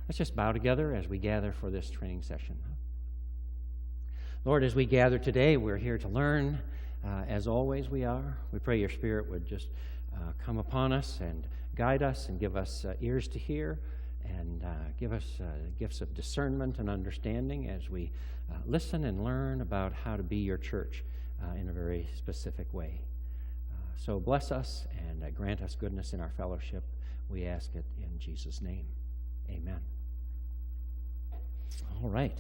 Let's just bow together as we gather for this training session. Lord, as we gather today, we're here to learn. As always we are. We pray your Spirit would just come upon us and guide us and give us ears to hear and give us gifts of discernment and understanding as we listen and learn about how to be your church in a very specific way. So bless us and grant us goodness in our fellowship. We ask it in Jesus' name. Amen. All right.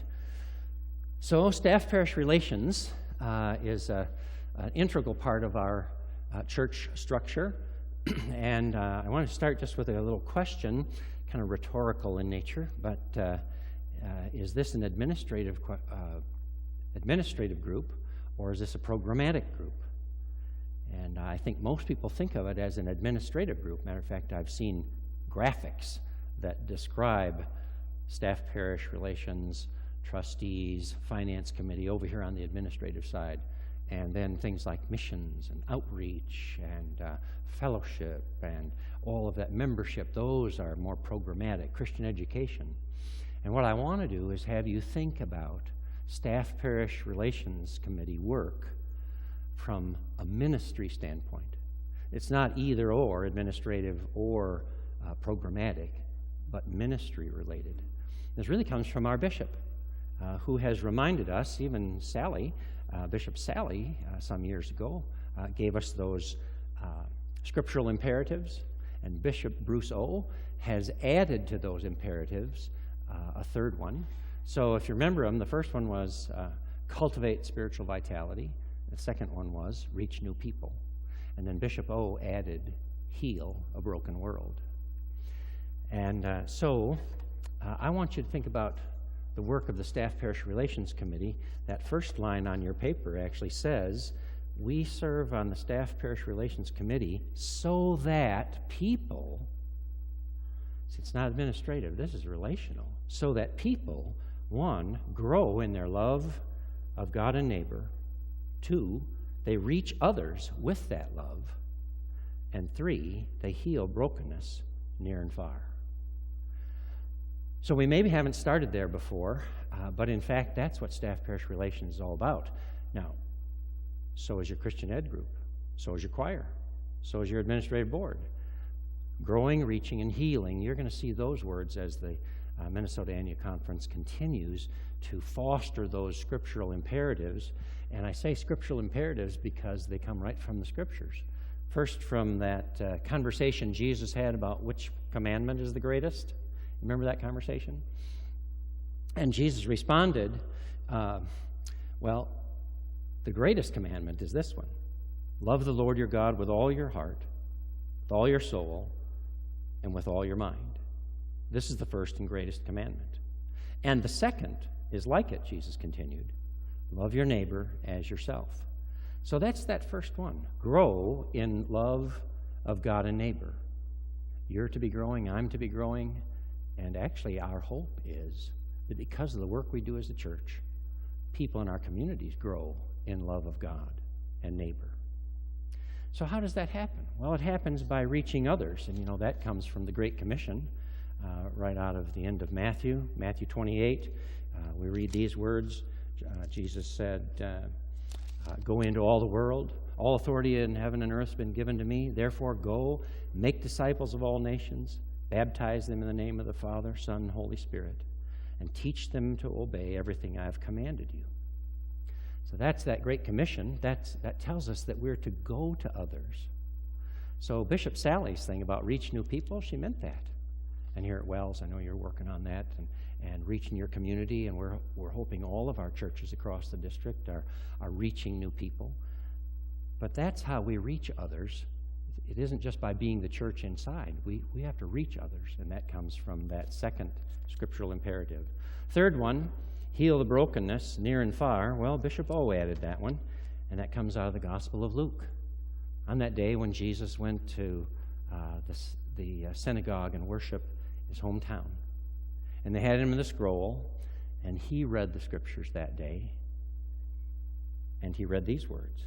So staff-parish relations is an integral part of our church structure. And I want to start just with a little question, kind of rhetorical in nature, but is this an administrative group, or is this a programmatic group? And I think most people think of it as an administrative group. Matter of fact, I've seen graphics that describe staff-parish relations, trustees, finance committee over here on the administrative side, and then things like missions and outreach and fellowship and all of that membership. Those are more programmatic, Christian education. And what I want to do is have you think about staff-parish relations committee work from a ministry standpoint. It's not either or, administrative or programmatic, but ministry related. This really comes from our bishop, who has reminded us, even Sally, Bishop Sally, some years ago, gave us those scriptural imperatives, and Bishop Bruce O. has added to those imperatives a third one. So if you remember them, the first one was cultivate spiritual vitality. The second one was reach new people. And then Bishop O. added heal a broken world. And so I want you to think about the work of the Staff Parish Relations Committee. That first line on your paper actually says, we serve on the Staff Parish Relations Committee so that people, see, it's not administrative, this is relational, so that people, one, grow in their love of God and neighbor, two, they reach others with that love, and three, they heal brokenness near and far. So we maybe haven't started there before, but in fact, that's what Staff Parish Relations is all about. Now, so is your Christian Ed group, so is your choir, so is your administrative board. Growing, reaching, and healing, you're going to see those words as the Minnesota Annual Conference continues to foster those scriptural imperatives. And I say scriptural imperatives because they come right from the Scriptures. First, from that conversation Jesus had about which commandment is the greatest. Remember that conversation? And Jesus responded, well, the greatest commandment is this one. Love the Lord your God with all your heart, with all your soul, and with all your mind. This is the first and greatest commandment. And the second is like it, Jesus continued. Love your neighbor as yourself. So that's that first one. Grow in love of God and neighbor. You're to be growing, I'm to be growing. And actually, our hope is that because of the work we do as a church, people in our communities grow in love of God and neighbor. So how does that happen? Well, it happens by reaching others. And, that comes from the Great Commission, right out of the end of Matthew 28. We read these words. Jesus said, go into all the world. All authority in heaven and earth has been given to me. Therefore, go, make disciples of all nations, baptize them in the name of the Father, Son, and Holy Spirit, and teach them to obey everything I have commanded you. So that's that Great Commission. That tells us that we're to go to others. So Bishop Sally's thing about reach new people, she meant that. And here at Wells, I know you're working on that and reaching your community, and we're hoping all of our churches across the district are reaching new people. But that's how we reach others. It isn't just by being the church inside. We have to reach others, and that comes from that second scriptural imperative. Third one, heal the brokenness near and far. Well, Bishop O added that one, and that comes out of the Gospel of Luke. On that day when Jesus went to the synagogue and worship his hometown, and they had him in the scroll, and he read the scriptures that day, and he read these words.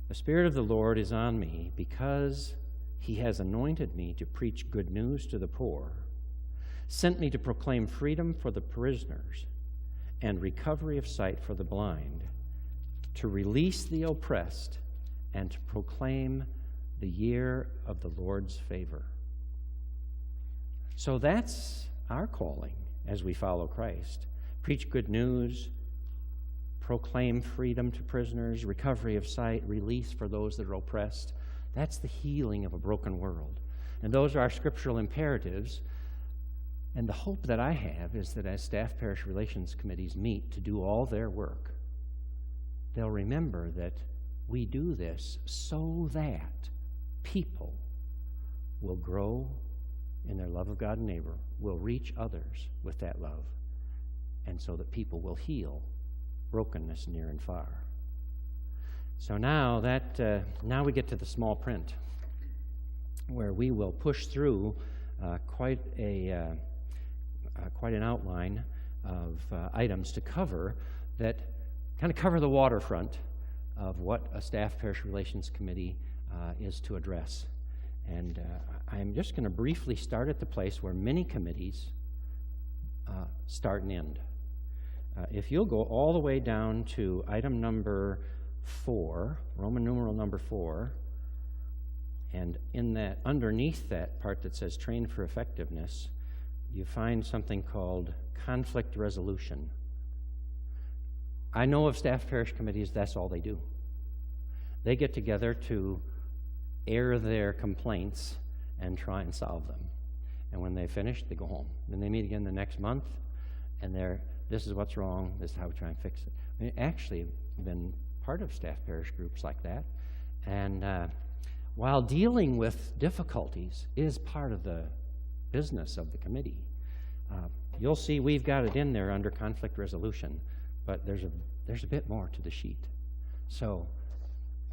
The Spirit of the Lord is on me because he has anointed me to preach good news to the poor, sent me to proclaim freedom for the prisoners and recovery of sight for the blind, to release the oppressed, and to proclaim the year of the Lord's favor. So that's our calling as we follow Christ. Preach good news, proclaim freedom to prisoners, recovery of sight, release for those that are oppressed. That's the healing of a broken world. And those are our scriptural imperatives. And the hope that I have is that as staff parish relations committees meet to do all their work, they'll remember that we do this so that people will grow in their love of God and neighbor, will reach others with that love, and so that people will heal brokenness near and far. So now we get to the small print, where we will push through quite an outline of items to cover that kind of cover the waterfront of what a staff parish relations committee is to address. And I'm just going to briefly start at the place where many committees start and end. If you'll go all the way down to item number 4, Roman numeral number 4, and in that, underneath that part that says train for effectiveness, you find something called conflict resolution. I know of staff parish committees, that's all they do. They get together to air their complaints and try and solve them. And when they finish, they go home. Then they meet again the next month, and this is what's wrong, this is how we try and fix it. I mean, actually, I've been part of staff parish groups like that. And while dealing with difficulties is part of the business of the committee, you'll see we've got it in there under conflict resolution, but there's a bit more to the sheet. So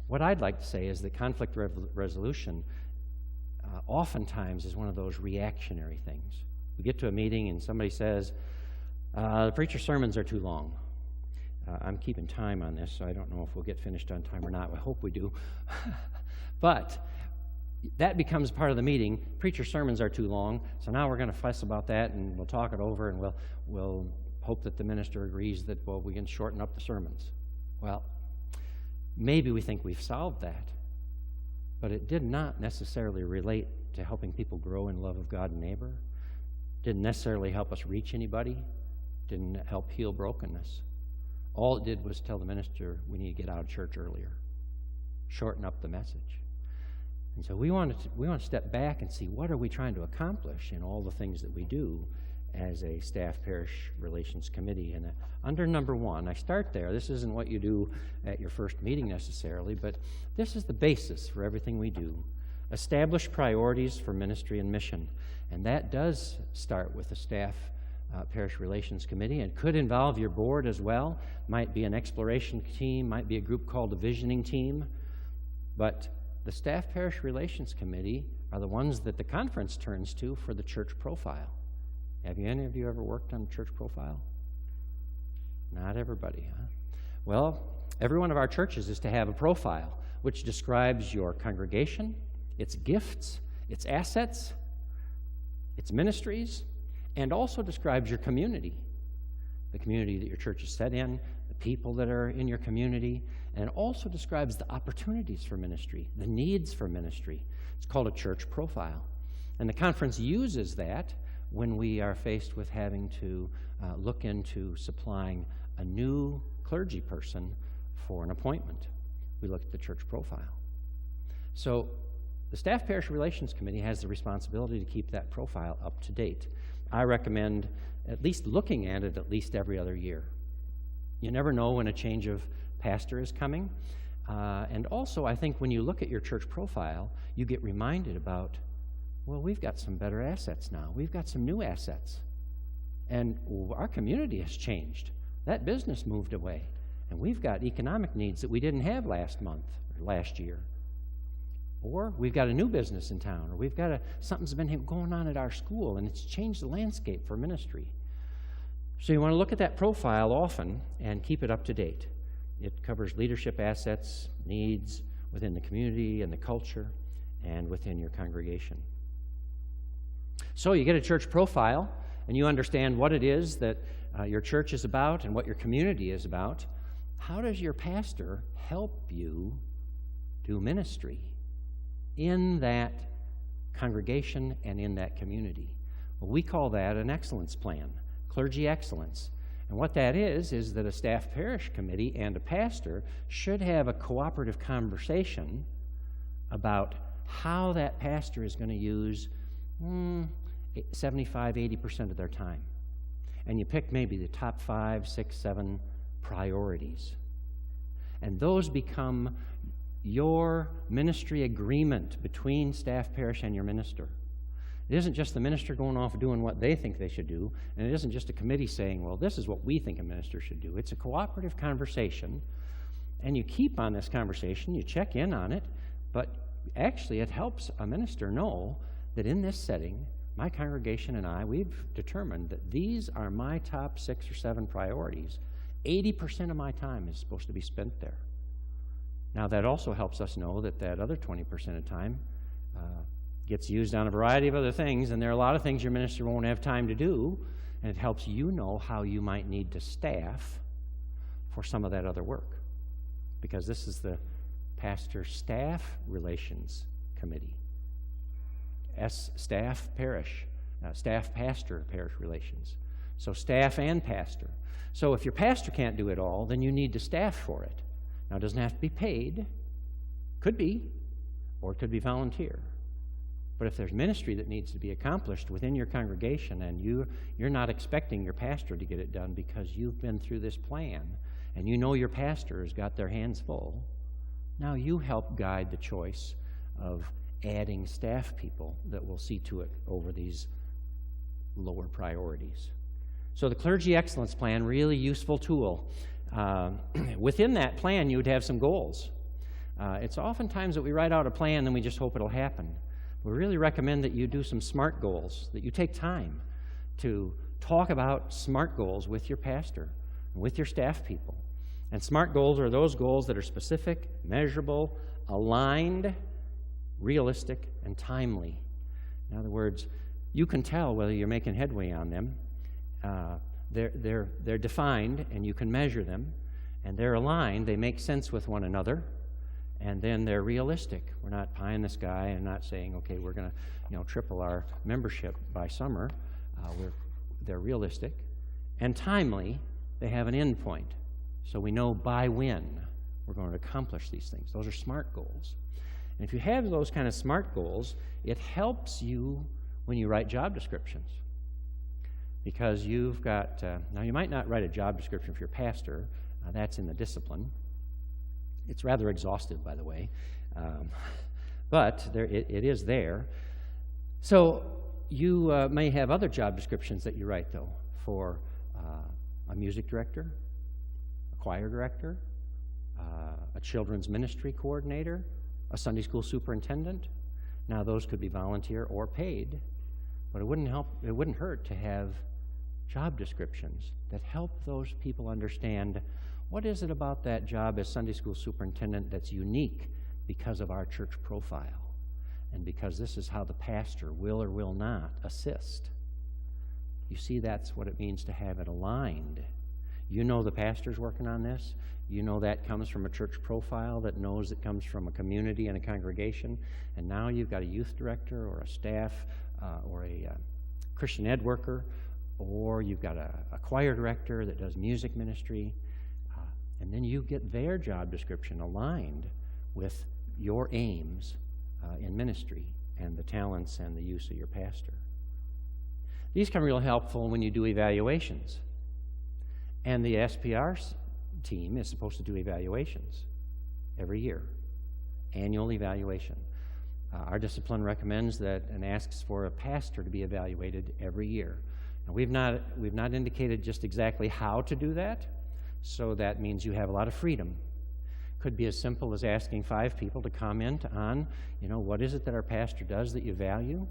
what I'd like to say is that conflict resolution oftentimes is one of those reactionary things. We get to a meeting and somebody says, the preacher's sermons are too long. I'm keeping time on this, so I don't know if we'll get finished on time or not. I hope we do. But that becomes part of the meeting. Preacher's sermons are too long, so now we're going to fuss about that, and we'll talk it over, and we'll hope that the minister agrees that, well, we can shorten up the sermons. Well, maybe we think we've solved that, but it did not necessarily relate to helping people grow in love of God and neighbor. Didn't necessarily help us reach anybody. Didn't help heal brokenness. All it did was tell the minister we need to get out of church earlier, shorten up the message. And so we want to step back and see what are we trying to accomplish in all the things that we do as a staff parish relations committee. And under number 1, I start there. This isn't what you do at your first meeting necessarily, but this is the basis for everything we do. Establish priorities for ministry and mission. And that does start with the staff parish relations committee. It could involve your board as well. Might be an exploration team, might be a group called a visioning team. But the staff parish relations committee are the ones that the conference turns to for the church profile. Have any of you ever worked on church profile? Not everybody, huh? Well, every one of our churches is to have a profile which describes your congregation, its gifts, its assets, its ministries, and also describes your community, the community that your church is set in, the people that are in your community, and it also describes the opportunities for ministry, the needs for ministry. It's called a church profile. And the conference uses that when we are faced with having to look into supplying a new clergy person for an appointment. We look at the church profile. So the Staff Parish Relations Committee has the responsibility to keep that profile up to date. I recommend at least looking at it at least every other year. You never know when a change of pastor is coming. And also, I think when you look at your church profile, you get reminded about, well, we've got some better assets now. We've got some new assets. And our community has changed. That business moved away. And we've got economic needs that we didn't have last month or last year. Or we've got a new business in town, or we've got something's been going on at our school, and it's changed the landscape for ministry. So you want to look at that profile often and keep it up to date. It covers leadership assets, needs within the community and the culture, and within your congregation. So you get a church profile, and you understand what it is that your church is about and what your community is about, how does your pastor help you do ministry in that congregation and in that community? Well, we call that an excellence plan, clergy excellence. And what that is that a staff parish committee and a pastor should have a cooperative conversation about how that pastor is going to use 75, 80% of their time. And you pick maybe the top 5, 6, 7 priorities. And those become your ministry agreement between staff parish and your minister. It isn't just the minister going off doing what they think they should do, and it isn't just a committee saying, well, this is what we think a minister should do. It's a cooperative conversation, and you keep on this conversation, you check in on it, but actually it helps a minister know that in this setting, my congregation and I, we've determined that these are my top 6 or 7 priorities. 80% of my time is supposed to be spent there. Now, that also helps us know that that other 20% of time gets used on a variety of other things, and there are a lot of things your minister won't have time to do, and it helps you know how you might need to staff for some of that other work, because this is the pastor-staff relations committee. Staff-pastor parish relations. So staff and pastor. So if your pastor can't do it all, then you need to staff for it. Now, it doesn't have to be paid. Could be, or it could be volunteer. But if there's ministry that needs to be accomplished within your congregation and you're not expecting your pastor to get it done because you've been through this plan and you know your pastor has got their hands full, now you help guide the choice of adding staff people that will see to it over these lower priorities. So the Clergy Excellence Plan, really useful tool. Within that plan, you would have some goals. It's oftentimes that we write out a plan and we just hope it'll happen. We really recommend that you do some SMART goals, that you take time to talk about SMART goals with your pastor, with your staff people. And SMART goals are those goals that are specific, measurable, aligned, realistic, and timely. In other words, you can tell whether you're making headway on them. They're defined, and you can measure them, and they're aligned. They make sense with one another. And then they're realistic. We're not pie in the sky and not saying, okay, we're going to triple our membership by summer. They're realistic. And timely, they have an end point. So we know by when we're going to accomplish these things. Those are SMART goals. And if you have those kind of SMART goals, it helps you when you write job descriptions. Because you've got, now you might not write a job description for your pastor. That's in the discipline. It's rather exhaustive, by the way, but it is there. So you may have other job descriptions that you write, though, for a music director, a choir director, a children's ministry coordinator, a Sunday school superintendent. Now, those could be volunteer or paid, but it wouldn't hurt to have job descriptions that help those people understand what is it about that job as Sunday school superintendent that's unique because of our church profile and because this is how the pastor will or will not assist. You see, that's what it means to have it aligned. You know the pastor's working on this. You know that comes from a church profile that knows it comes from a community and a congregation. And now you've got a youth director or a staff or a Christian ed worker, or you've got a choir director that does music ministry. And then you get their job description aligned with your aims in ministry and the talents and the use of your pastor. These come real helpful when you do evaluations. And the SPR team is supposed to do evaluations every year, annual evaluation. Our discipline recommends that and asks for a pastor to be evaluated every year. Now, we've not indicated just exactly how to do that. So that means you have a lot of freedom. Could be as simple as asking 5 people to comment on, what is it that our pastor does that you value?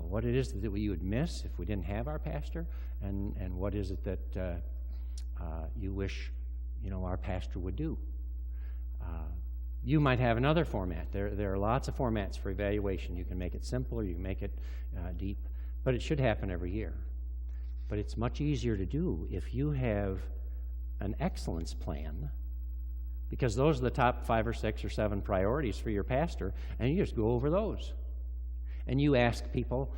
What it is that you would miss if we didn't have our pastor? And what is it that you wish, our pastor would do? You might have another format. There are lots of formats for evaluation. You can make it simple or you can make it deep. But it should happen every year. But it's much easier to do if you have an excellence plan, because those are the top 5 or 6 or 7 priorities for your pastor, and you just go over those. And you ask people,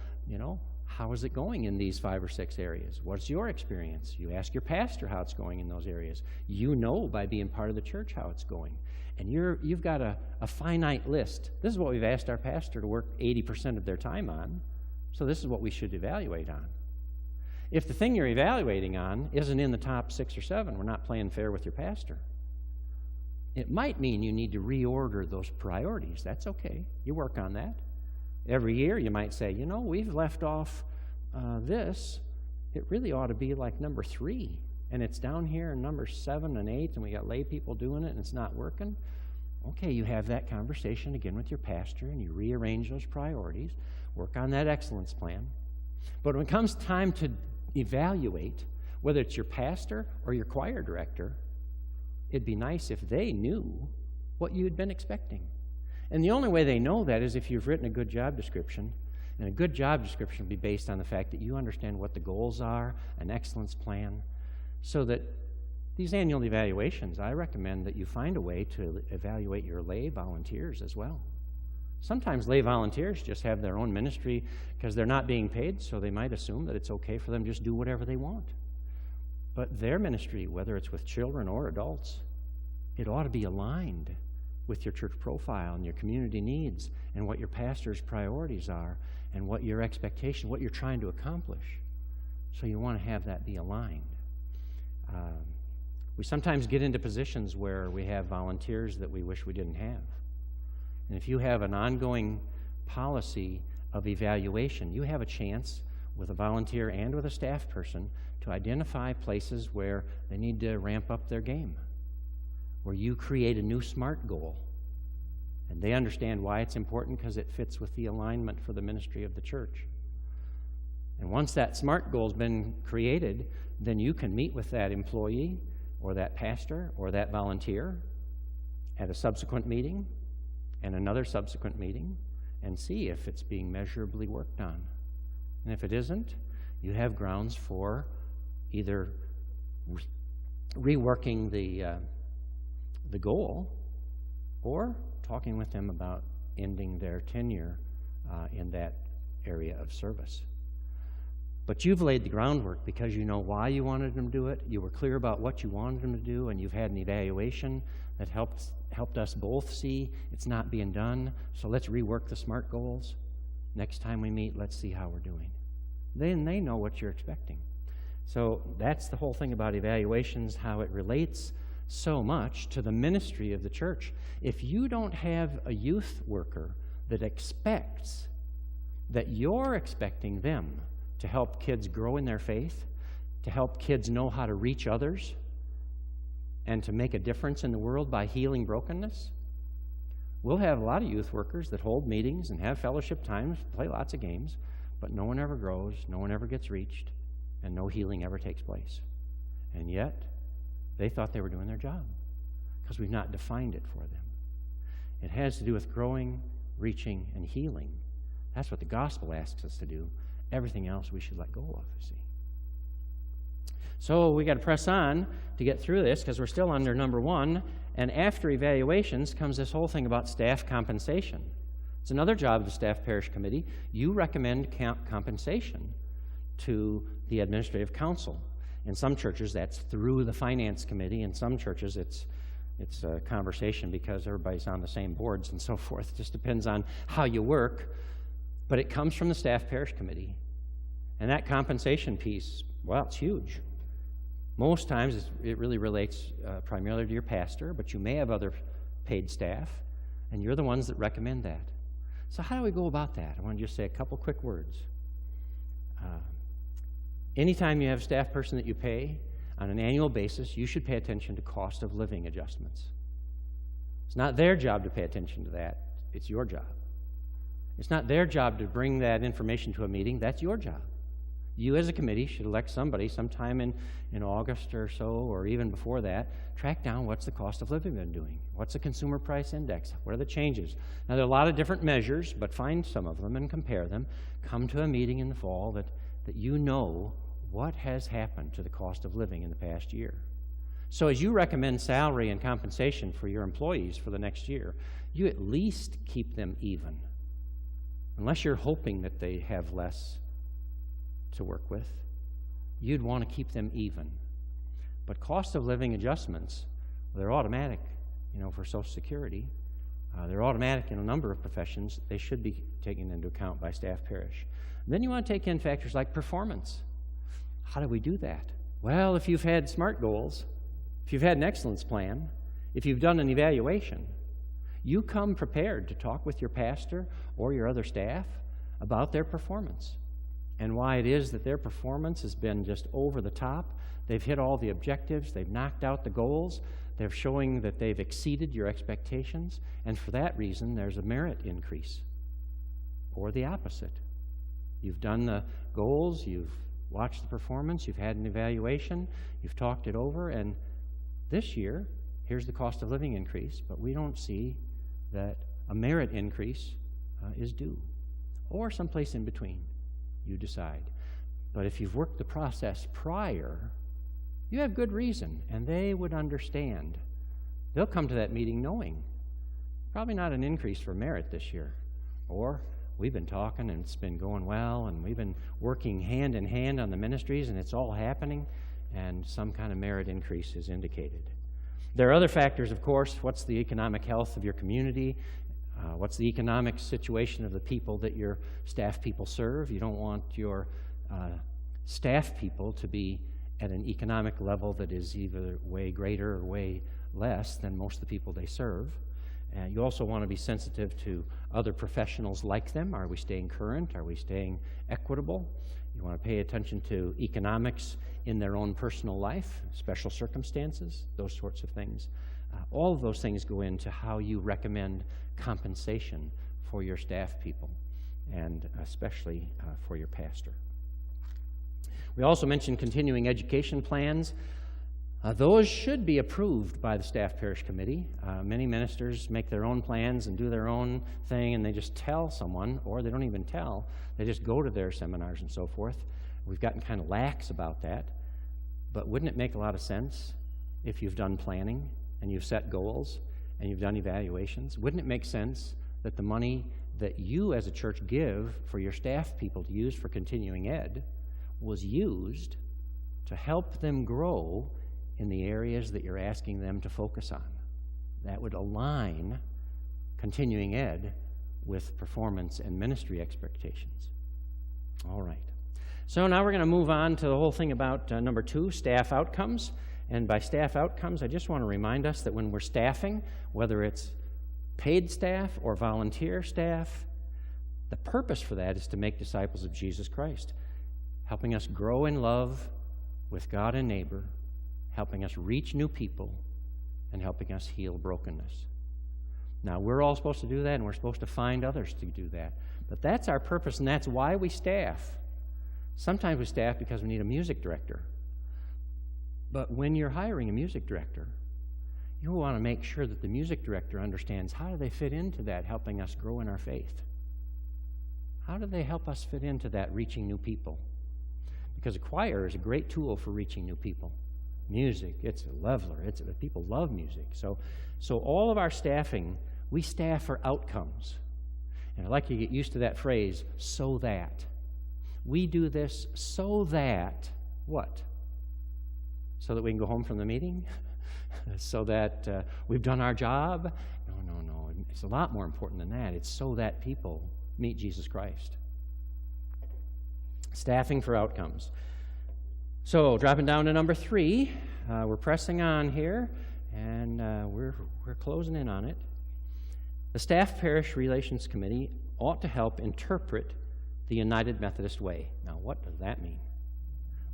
how is it going in these 5 or 6 areas? What's your experience? You ask your pastor how it's going in those areas. You know by being part of the church how it's going. And you've got a finite list. This is what we've asked our pastor to work 80% of their time on, so this is what we should evaluate on. If the thing you're evaluating on isn't in the top 6 or 7, we're not playing fair with your pastor. It might mean you need to reorder those priorities. That's okay. You work on that. Every year you might say, we've left off this. It really ought to be like number 3. And it's down here in number 7 and 8, and we got lay people doing it, and it's not working. Okay, you have that conversation again with your pastor, and you rearrange those priorities, work on that excellence plan. But when it comes time to evaluate, whether it's your pastor or your choir director, it'd be nice if they knew what you had been expecting. And the only way they know that is if you've written a good job description. And a good job description will be based on the fact that you understand what the goals are, an excellence plan, so that these annual evaluations, I recommend that you find a way to evaluate your lay volunteers as well. Sometimes lay volunteers just have their own ministry because they're not being paid, so they might assume that it's okay for them to just do whatever they want. But their ministry, whether it's with children or adults, it ought to be aligned with your church profile and your community needs and what your pastor's priorities are and what your expectation, what you're trying to accomplish. So you want to have that be aligned. We sometimes get into positions where we have volunteers that we wish we didn't have. And if you have an ongoing policy of evaluation, you have a chance with a volunteer and with a staff person to identify places where they need to ramp up their game, where you create a new SMART goal. And they understand why it's important because it fits with the alignment for the ministry of the church. And once that SMART goal's been created, then you can meet with that employee or that pastor or that volunteer at a subsequent meeting and another subsequent meeting and see if it's being measurably worked on. And if it isn't, you have grounds for either reworking the goal or talking with them about ending their tenure in that area of service. But you've laid the groundwork because you know why you wanted them to do it. You were clear about what you wanted them to do, and you've had an evaluation that helped us both see it's not being done. So let's rework the SMART goals. Next time we meet, let's see how we're doing. Then they know what you're expecting. So that's the whole thing about evaluations, how it relates so much to the ministry of the church. If you don't have a youth worker that expects that you're expecting them to help kids grow in their faith, to help kids know how to reach others, and to make a difference in the world by healing brokenness, we'll have a lot of youth workers that hold meetings and have fellowship times, play lots of games, but no one ever grows, no one ever gets reached, and no healing ever takes place. And yet, they thought they were doing their job because we've not defined it for them. It has to do with growing, reaching, and healing. That's what the gospel asks us to do. Everything else we should let go of, you see. So we got to press on to get through this because we're still under number 1. And after evaluations comes this whole thing about staff compensation. It's another job of the Staff Parish Committee. You recommend compensation to the administrative council. In some churches, that's through the finance committee. In some churches, it's a conversation because everybody's on the same boards and so forth. It just depends on how you work. But it comes from the Staff Parish Committee. And that compensation piece, well, it's huge. Most times it really relates primarily to your pastor, but you may have other paid staff, and you're the ones that recommend that. So how do we go about that? I want to just say a couple quick words. Anytime you have a staff person that you pay on an annual basis, you should pay attention to cost of living adjustments. It's not their job to pay attention to that. It's your job. It's not their job to bring that information to a meeting. That's your job. You as a committee should elect somebody sometime in August or so, or even before that, track down what's the cost of living been doing. What's the consumer price index? What are the changes? Now, there are a lot of different measures, but find some of them and compare them. Come to a meeting in the fall that you know what has happened to the cost of living in the past year. So as you recommend salary and compensation for your employees for the next year, you at least keep them even. Unless you're hoping that they have less to work with, you'd want to keep them even. But cost of living adjustments, they're automatic, for Social Security. They're automatic in a number of professions. They should be taken into account by Staff Parish. And then you want to take in factors like performance. How do we do that? Well, if you've had SMART goals, if you've had an excellence plan, if you've done an evaluation, you come prepared to talk with your pastor or your other staff about their performance and why it is that their performance has been just over the top. They've hit all the objectives. They've knocked out the goals. They're showing that they've exceeded your expectations, and for that reason, there's a merit increase. Or the opposite. You've done the goals, you've watched the performance, you've had an evaluation, you've talked it over, and this year, here's the cost of living increase, but we don't see that a merit increase is due. Or someplace in between, you decide. But if you've worked the process prior, you have good reason, and they would understand. They'll come to that meeting knowing probably not an increase for merit this year. Or we've been talking, and it's been going well, and we've been working hand in hand on the ministries, and it's all happening, and some kind of merit increase is indicated. There are other factors, of course. What's the economic health of your community? What's the economic situation of the people that your staff people serve? You don't want your staff people to be at an economic level that is either way greater or way less than most of the people they serve. You also want to be sensitive to other professionals like them. Are we staying current? Are we staying equitable? You want to pay attention to economics in their own personal life, special circumstances, those sorts of things. All of those things go into how you recommend compensation for your staff people, and especially for your pastor. We also mentioned continuing education plans. Those should be approved by the Staff Parish Committee. Many ministers make their own plans and do their own thing, and they just tell someone, or they don't even tell. They just go to their seminars and so forth. We've gotten kind of lax about that. But wouldn't it make a lot of sense if you've done planning and you've set goals and you've done evaluations? Wouldn't it make sense that the money that you as a church give for your staff people to use for continuing ed was used to help them grow in the areas that you're asking them to focus on? That would align continuing ed with performance and ministry expectations. All right. So now we're going to move on to the whole thing about number 2, staff outcomes. And by staff outcomes, I just want to remind us that when we're staffing, whether it's paid staff or volunteer staff, the purpose for that is to make disciples of Jesus Christ, helping us grow in love with God and neighbor, helping us reach new people, and helping us heal brokenness. Now, we're all supposed to do that, and we're supposed to find others to do that. But that's our purpose, and that's why we staff. Sometimes we staff because we need a music director. But when you're hiring a music director, you want to make sure that the music director understands how do they fit into that, helping us grow in our faith. How do they help us fit into that, reaching new people? Because a choir is a great tool for reaching new people. Music, it's a leveler. People love music. So all of our staffing, we staff for outcomes. And I'd like you to get used to that phrase, so that. We do this so that, what? So that we can go home from the meeting? So that we've done our job? No. It's a lot more important than that. It's so that people meet Jesus Christ. Staffing for outcomes. So, dropping down to number 3, we're pressing on here, and we're closing in on it. The Staff Parish Relations Committee ought to help interpret the United Methodist way. Now, what does that mean?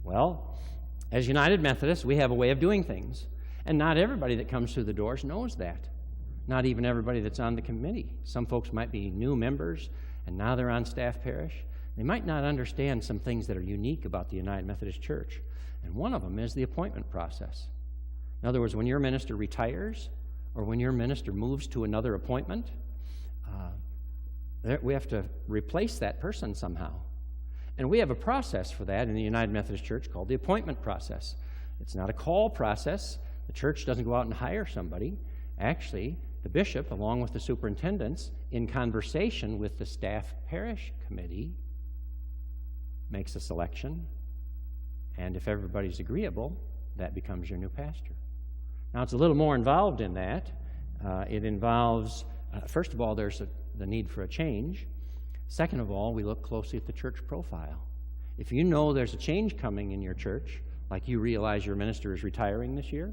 Well, as United Methodists, we have a way of doing things, and not everybody that comes through the doors knows that. Not even everybody that's on the committee. Some folks might be new members, and now they're on Staff Parish. They might not understand some things that are unique about the United Methodist Church, and one of them is the appointment process. In other words, when your minister retires or when your minister moves to another appointment, we have to replace that person somehow. And we have a process for that in the United Methodist Church called the appointment process. It's not a call process. The church doesn't go out and hire somebody. Actually, the bishop, along with the superintendents, in conversation with the staff parish committee, makes a selection. And if everybody's agreeable, that becomes your new pastor. Now, it's a little more involved in that. It involves, first of all, there's the need for a change. Second of all, we look closely at the church profile. If you know there's a change coming in your church, like you realize your minister is retiring this year,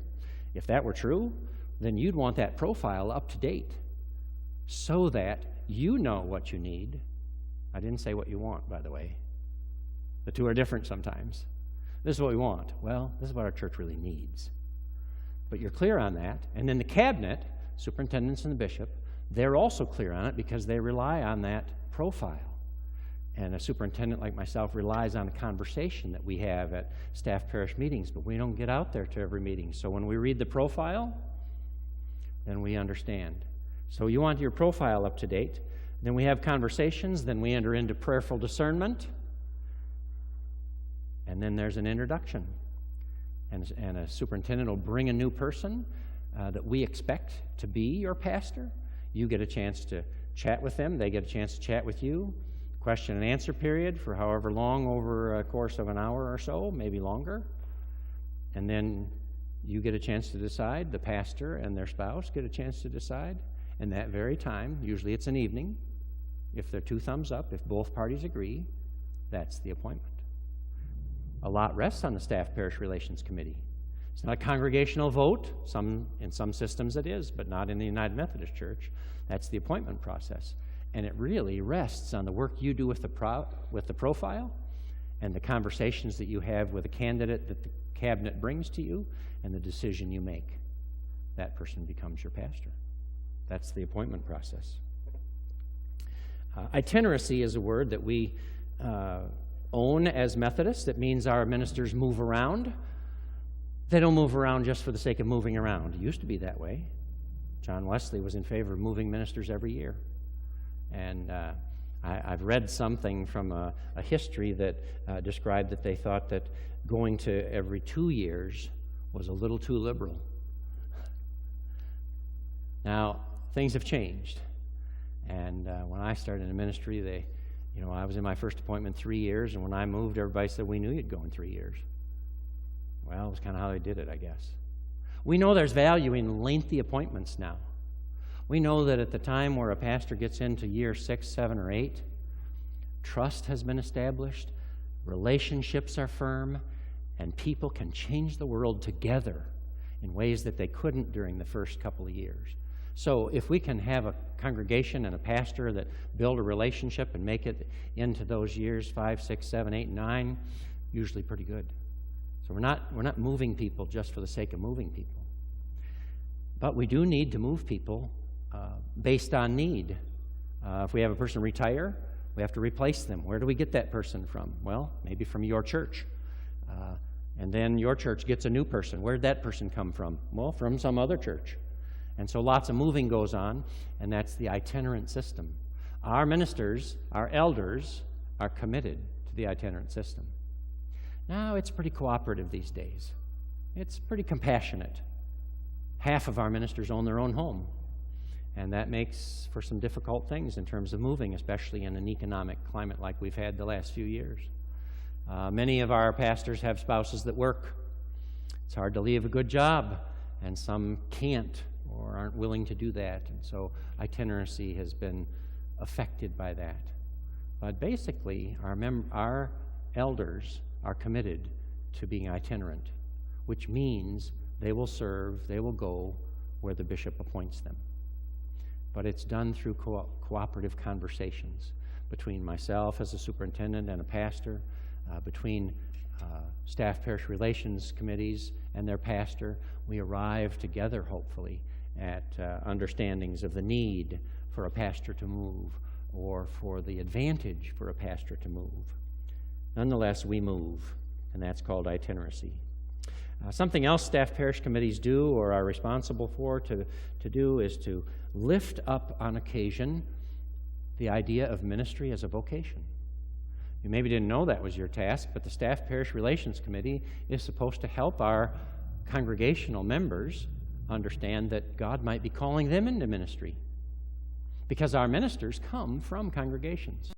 if that were true, then you'd want that profile up to date so that you know what you need. I didn't say what you want, by the way. The two are different sometimes. This is what we want. Well, this is what our church really needs. But you're clear on that. And then the cabinet, superintendents and the bishop, they're also clear on it because they rely on that profile. And a superintendent like myself relies on a conversation that we have at staff parish meetings, but we don't get out there to every meeting. So when we read the profile, then we understand. So you want your profile up to date. Then we have conversations. Then we enter into prayerful discernment. And then there's an introduction. And a superintendent will bring a new person that we expect to be your pastor. You get a chance to chat with them. They get a chance to chat with you. Question and answer period for however long, over a course of an hour or so, maybe longer. And then you get a chance to decide. The pastor and their spouse get a chance to decide. And that very time, usually it's an evening, if they're two thumbs up, if both parties agree, that's the appointment. A lot rests on the Staff Parish Relations Committee. It's not a congregational vote. In some systems it is, but not in the United Methodist Church. That's the appointment process. And it really rests on the work you do with the profile and the conversations that you have with a candidate that the cabinet brings to you and the decision you make. That person becomes your pastor. That's the appointment process. Itineracy is a word that we own as Methodists. It means our ministers move around. They don't move around just for the sake of moving around. It used to be that way. John Wesley was in favor of moving ministers every year. And I've read something from a history that described that they thought that going to every 2 years was a little too liberal. Now, things have changed. And when I started in ministry, I was in my first appointment 3 years, and when I moved, everybody said, we knew you'd go in 3 years. Well, it was kind of how they did it, I guess. We know there's value in lengthy appointments now. We know that at the time where a pastor gets into year 6, 7, or 8, trust has been established, relationships are firm, and people can change the world together in ways that they couldn't during the first couple of years. So if we can have a congregation and a pastor that build a relationship and make it into those years 5, 6, 7, 8, 9, usually pretty good. So we're not moving people just for the sake of moving people. But we do need to move people based on need. If we have a person retire, we have to replace them. Where do we get that person from? Well, maybe from your church. And then your church gets a new person. Where did that person come from? Well, from some other church. And so lots of moving goes on, and that's the itinerant system. Our ministers, our elders, are committed to the itinerant system. Now, it's pretty cooperative these days. It's pretty compassionate. Half of our ministers own their own home, and that makes for some difficult things in terms of moving, especially in an economic climate like we've had the last few years. Many of our pastors have spouses that work. It's hard to leave a good job, and some can't or aren't willing to do that, and so itinerancy has been affected by that. But basically, our elders are committed to being itinerant, which means they will serve, they will go where the bishop appoints them. But it's done through cooperative conversations between myself as a superintendent and a pastor, between staff parish relations committees and their pastor. We arrive together, hopefully, at understandings of the need for a pastor to move or for the advantage for a pastor to move. Nonetheless, we move, and that's called itinerancy. Something else staff parish committees do or are responsible for to do is to lift up on occasion the idea of ministry as a vocation. You maybe didn't know that was your task, but the Staff Parish Relations Committee is supposed to help our congregational members understand that God might be calling them into ministry, because our ministers come from congregations.